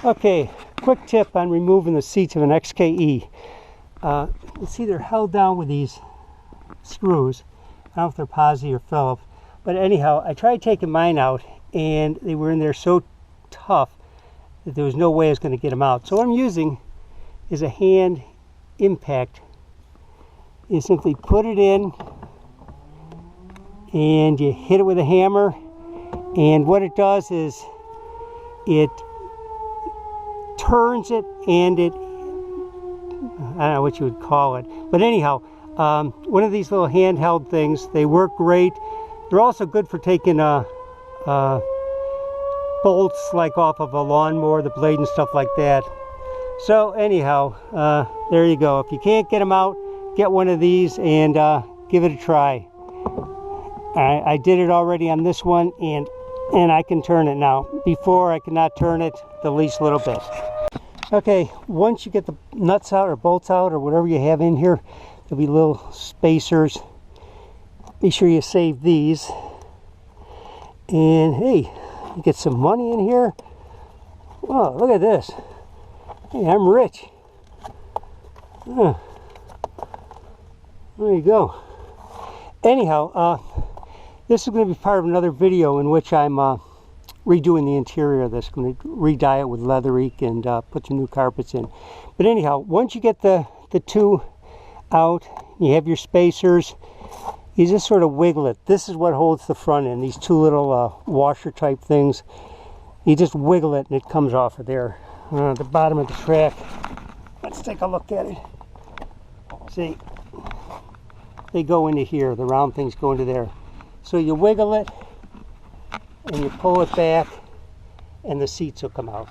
Okay, quick tip on removing the seats of an XKE. It's either held down with these screws. I don't know if they're Posi or Phillips, but anyhow, I tried taking mine out and they were in there so tough that there was no way I was going to get them out. So what I'm using is a hand impact. You simply put it in and you hit it with a hammer, and what it does is it turns it, and it, I don't know what you would call it, but anyhow, one of these little handheld things. They work great. They're also good for taking bolts like off of a lawnmower, the blade and stuff like that. So anyhow, there you go. If you can't get them out, get one of these and give it a try. I did it already on this one, and I can turn it now. Before, I could not turn it the least little bit. Okay, once you get the nuts out or bolts out or whatever you have in here, there'll be little spacers. Be sure you save these. And hey, you get some money in here. Oh, look at this. Hey, I'm rich. There you go. Anyhow, this is going to be part of another video in which I'm redoing the interior of this. I'm going to re-dye it with leathery and put some new carpets in. But anyhow, once you get the two out, you have your spacers, you just sort of wiggle it. This is what holds the front in, these two little washer type things. You just wiggle it and it comes off of there. The bottom of the track. Let's take a look at it. See, they go into here. The round things go into there. So you wiggle it and you pull it back and the seats will come out.